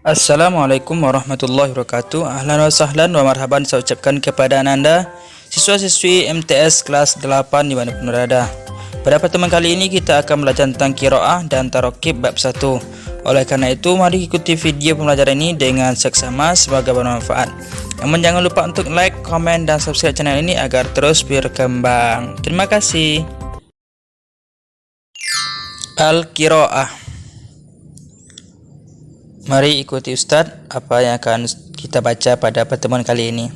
Assalamualaikum warahmatullahi wabarakatuh. Ahlan wa sahlan wa marhaban saya ucapkan kepada Anda siswa-siswi MTS kelas 8 dimanapun berada. Pada pertemuan kali ini kita akan belajar tentang qiraah dan tarokib bab 1. Oleh karena itu mari ikuti video pembelajaran ini dengan seksama semoga bermanfaat. Namun jangan lupa untuk like, komen, dan subscribe channel ini agar terus berkembang. Terima kasih. Al-qiraah. Mari ikuti Ustadz apa yang akan kita baca pada pertemuan kali ini.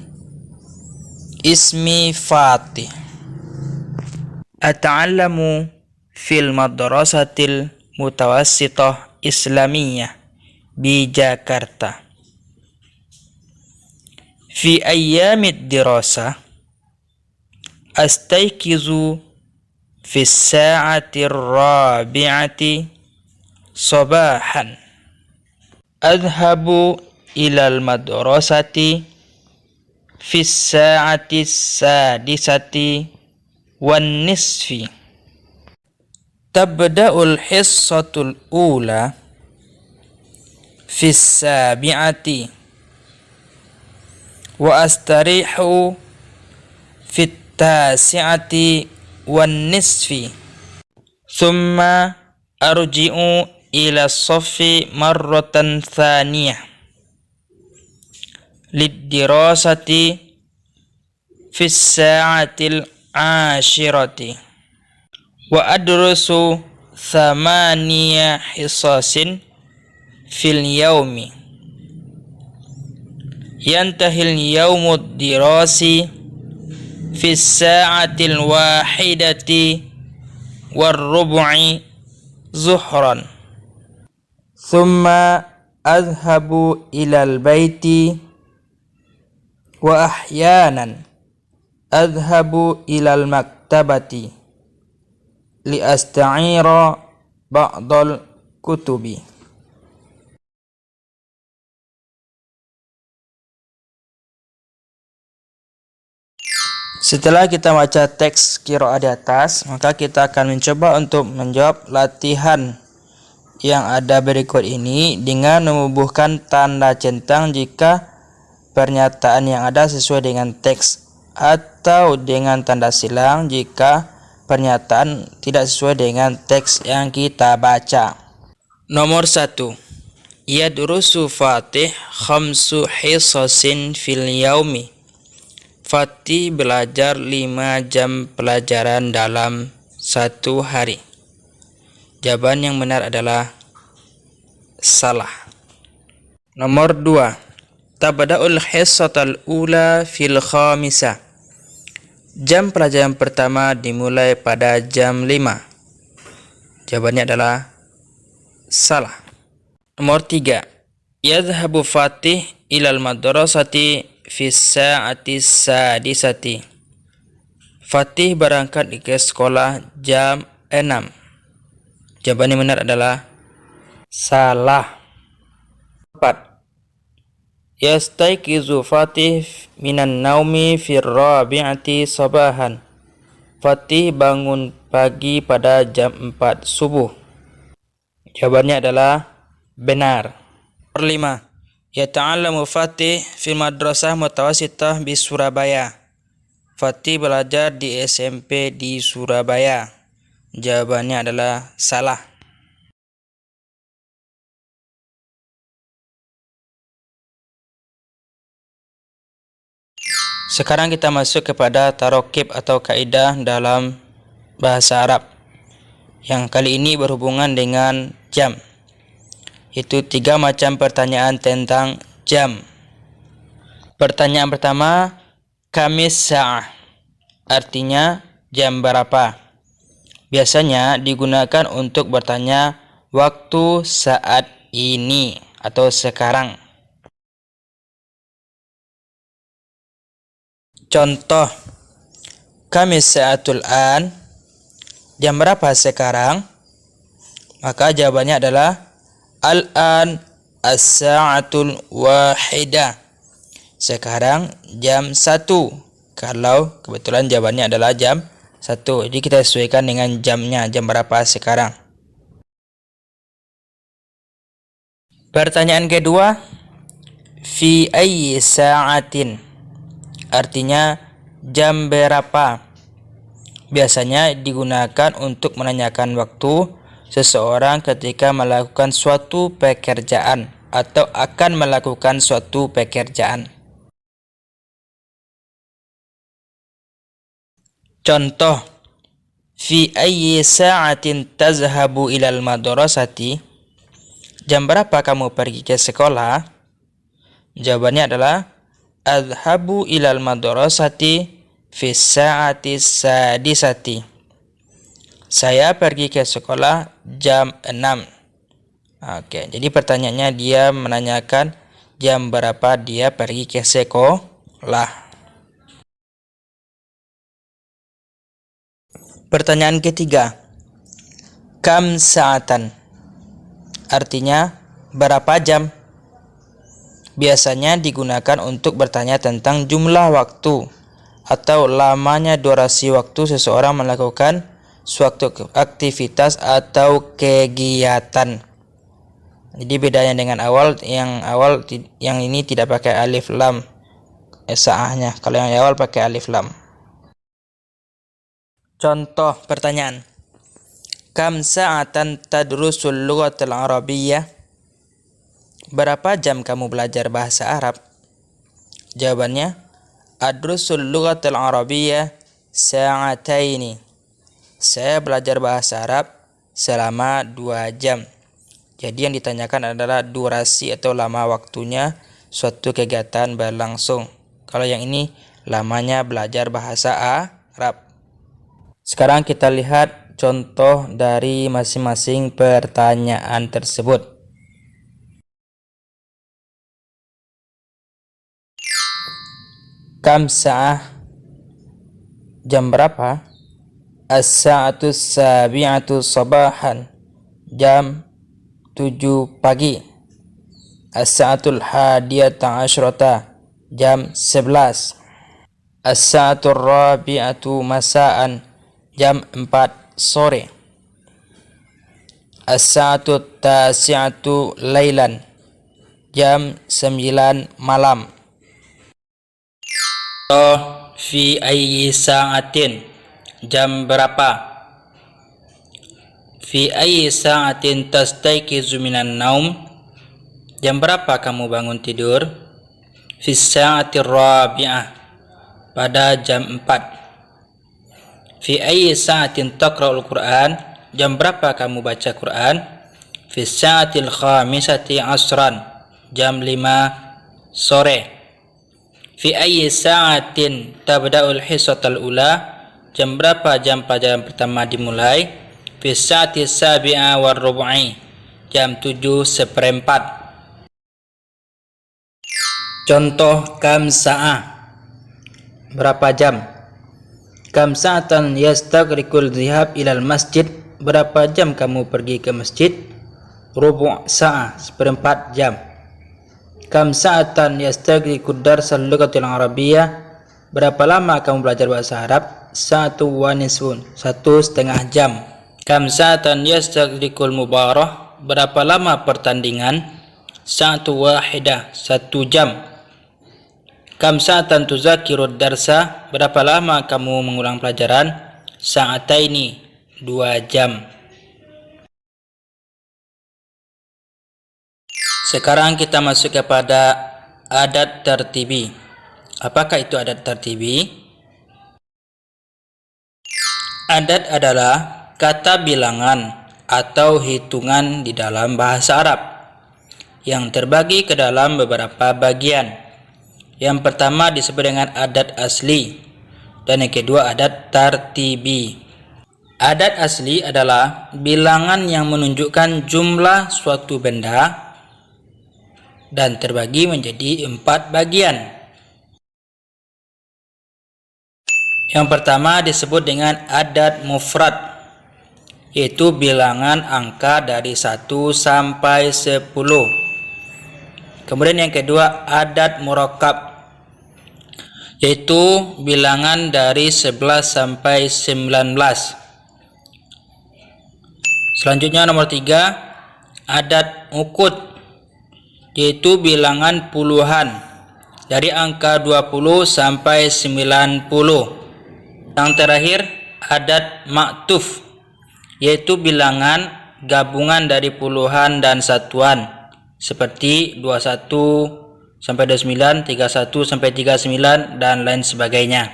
Ismi Fatih. Ata'allamu fil madrasatil mutawassithah islamiyah di Jakarta. Fi ayyamid dirasah astayqizu fi as-sa'ati ar-rabi'ati sabahan. Adhabu ilal madrasati fis sa'ati sadisati wan nisfi. Tabda'ul hissatul ula fis sabi'ati wa astarihu fit tasi'ati wan nisfi. Thumma arji'u ila soffi marratan thaniyah lidirasati fis sa'atil ashirati wa adrusu thamaniya hisasin fil yaumi yantahil yaumud dirasi fis sa'atil wahidati war rubu'i zuhran. Thumma adhabu ilal baiti wa ahyanan adhabu ilal maktabati li asta'ira ba'dal kutubi. Setelah kita baca teks qiraah di atas, maka kita akan mencoba untuk menjawab latihan yang ada berikut ini dengan menubuhkan tanda centang jika pernyataan yang ada sesuai dengan teks atau dengan tanda silang jika pernyataan tidak sesuai dengan teks yang kita baca. Nomor 1. Yadrusu Fatih khamsu hisasin fil yaumi. Fatih belajar 5 jam pelajaran dalam satu hari. Jawaban yang benar adalah salah. Nomor 2. Tabda'ul hissatal ula fil khamisah. Jam pelajaran pertama dimulai pada jam 5. Jawabannya adalah salah. Nomor 3. Yadhhabu Fatih ilal madrasati fis sa'ati sadisati. Fatih berangkat ke sekolah jam 6. Jawaban yang benar adalah salah. 4. Yastayqizu Fatih minan naumi fir rabi'ati sabahan. Fatih bangun pagi pada jam 4 subuh. Jawabannya adalah benar. Nomor 5. Yata'allamu Fatih fil madrasah mutawassithah di Surabaya. Fatih belajar di SMP di Surabaya. Jawabannya adalah salah. Sekarang kita masuk kepada tarokib atau kaidah dalam bahasa Arab yang kali ini berhubungan dengan jam. Itu 3 macam pertanyaan tentang jam. Pertanyaan pertama, kamis sa'ah, artinya jam berapa. Biasanya digunakan untuk bertanya waktu saat ini atau sekarang. Contoh, kamis sa'atul an, jam berapa sekarang? Maka jawabannya adalah al-an as-sa'atul wahidah. Sekarang jam 1. Kalau kebetulan jawabannya adalah jam 1. Jadi kita sesuaikan dengan jamnya, jam berapa sekarang. Pertanyaan kedua, fi ayyi sa'atin, artinya jam berapa. Biasanya digunakan untuk menanyakan waktu seseorang ketika melakukan suatu pekerjaan atau akan melakukan suatu pekerjaan. Contoh, fi ayyi sa'atin tazhabu ilal madrasati, jam berapa kamu pergi ke sekolah? Jawabannya adalah adhabu ilal madrasati fi sa'ati sadisati. Saya pergi ke sekolah jam 6. Oke, jadi pertanyaannya dia menanyakan jam berapa dia pergi ke sekolah. Pertanyaan ketiga, kam sa'atan, artinya berapa jam. Biasanya digunakan untuk bertanya tentang jumlah waktu atau lamanya durasi waktu seseorang melakukan suatu aktivitas atau kegiatan. Jadi bedanya dengan yang ini tidak pakai alif lam sa'ahnya. Kalau yang awal pakai alif lam. Contoh pertanyaan, kam sa'atan tadrusul lughatal arabiyyah, berapa jam kamu belajar bahasa Arab? Jawabannya, adrusul lughatal arabiyyah sa'ataini. Saya belajar bahasa Arab selama 2 jam. Jadi yang ditanyakan adalah durasi atau lama waktunya suatu kegiatan berlangsung. Kalau yang ini lamanya belajar bahasa Arab. Sekarang kita lihat contoh dari masing-masing pertanyaan tersebut. Kam sa'ah, jam berapa? As-sa'atu sabi'atu sabahan, jam 7 pagi. As-sa'atul hadiyata asyrata, jam 11. As-sa'atul rabi'atu masa'an, jam 4 sore. As-sa'atut tasi'atu lailan, jam 9 malam. Fi ayyi sa'atin, jam berapa? Fi ayyi sa'atin tastayqizu minan naum, jam berapa kamu bangun tidur? Fi sa'atir rabi'ah, pada jam 4. Fi ayyi sa'atin taqra'ul Qur'an, jam berapa kamu baca Quran? Fi sa'atil khamisati asran, jam 5 sore. Fi ayyi sa'atin tabda'ul hisatal ula, jam berapa jam pelajaran pertama dimulai? Fi sa'ati sabi'a war rubu'i, jam 7:04. Contoh kam sa'ah, berapa jam? Kam sa'atan yastaghriqul dhihab ilal masjid, berapa jam kamu pergi ke masjid? Rubu' sa'ah, 1/4 jam. Kam sa'atan yastaghriqud darsal lughatil arabiyyah, berapa lama kamu belajar bahasa Arab? 1 1/2 jam. Kam sa'atan yastaghriqul mubarah, berapa lama pertandingan? 1 jam. Kam sa'atan tuzakirud darsa, berapa lama kamu mengulang pelajaran? Sa'ataini, 2 jam. Sekarang kita masuk kepada adat tartibi. Apakah itu adat tartibi? Adat adalah kata bilangan atau hitungan di dalam bahasa Arab yang terbagi ke dalam beberapa bagian. Yang pertama disebut dengan adat asli dan yang kedua adat tartibi. Adat asli adalah bilangan yang menunjukkan jumlah suatu benda dan terbagi menjadi 4 bagian. Yang pertama disebut dengan adat mufrad, yaitu bilangan angka dari 1 sampai 10. Kemudian yang kedua adat murakkab, yaitu bilangan dari 11 sampai 19. Selanjutnya nomor 3 adat uqud, yaitu bilangan puluhan dari angka 20 sampai 90. Yang terakhir adat maktuf, yaitu bilangan gabungan dari puluhan dan satuan seperti 21 sampai 29, 31 sampai 39 dan lain sebagainya.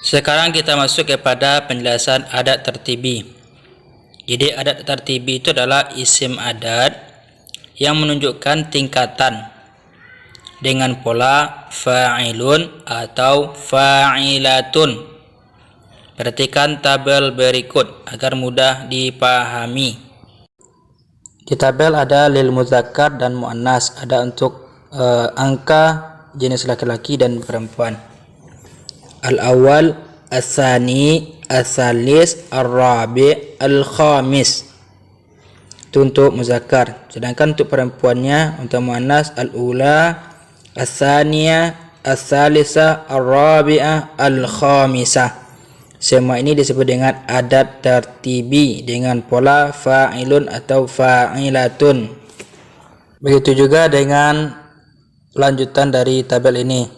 Sekarang kita masuk kepada penjelasan adat tertibi. Jadi adat tertibi itu adalah isim adat yang menunjukkan tingkatan dengan pola fa'ilun atau fa'ilatun. Perhatikan tabel berikut agar mudah dipahami. Di tabel ada lil muzakkar dan muannas, ada untuk angka jenis laki-laki dan perempuan. Al-awwal, as-sani, as-salis, ar-rabi', al-khamis. Itu untuk muzakkar. Sedangkan untuk perempuannya, untuk muannas, al-ula, as-saniyah, as-salisa, ar-rabi'ah, al-khamisah. Semua ini disebut dengan adat tertibi dengan pola fa'ilun atau fa'ilatun. Begitu juga dengan lanjutan dari tabel ini.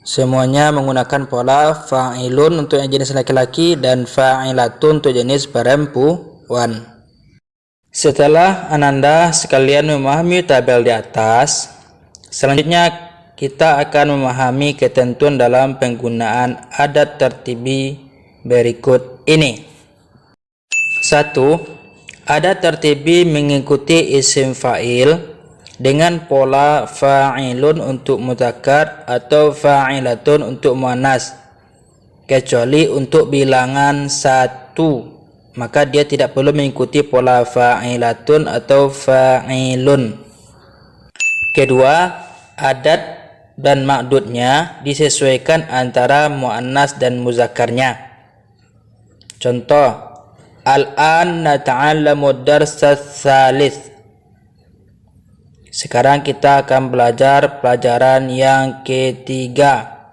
Semuanya menggunakan pola fa'ilun untuk yang jenis laki-laki dan fa'ilatun untuk jenis perempuan. Setelah Ananda sekalian memahami tabel di atas, selanjutnya kita akan memahami ketentuan dalam penggunaan adat tertibi berikut ini. 1. Adat tertibi mengikuti isim fa'il dengan pola fa'ilun untuk mudzakkar atau fa'ilatun untuk muannas, kecuali untuk bilangan 1, maka dia tidak perlu mengikuti pola fa'ilatun atau fa'ilun. Kedua, adat dan ma'dudnya disesuaikan antara muannas dan muzakkarnya. Contoh, al-an nata'allamu ad-darsa ats-tsalits. Sekarang kita akan belajar pelajaran yang ketiga.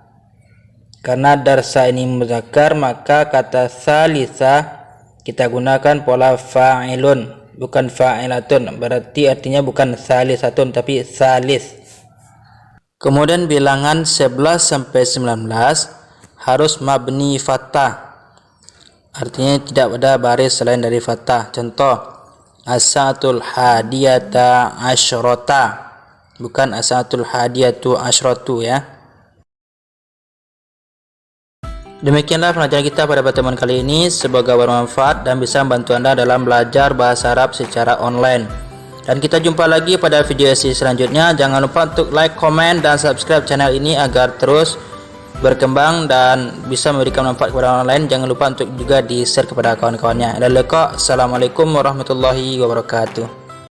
Karena darsa ini muzakkar, maka kata salisa kita gunakan pola fa'ilun, bukan fa'ilatun. Berarti artinya bukan salisatun tapi salis. Kemudian bilangan 11 sampai 19 harus mabni fathah. Artinya tidak ada baris selain dari fathah. Contoh, as-sa'atul hadiyata asyrota, bukan as-sa'atul hadiyatu asyratu ya. Demikianlah pelajaran kita pada pertemuan kali ini. Semoga bermanfaat dan bisa membantu Anda dalam belajar bahasa Arab secara online. Dan kita jumpa lagi pada video selanjutnya. Jangan lupa untuk like, komen, dan subscribe channel ini agar terus berkembang dan bisa memberikan manfaat kepada orang lain. Jangan lupa untuk juga di share kepada kawan-kawannya. Assalamualaikum warahmatullahi wabarakatuh.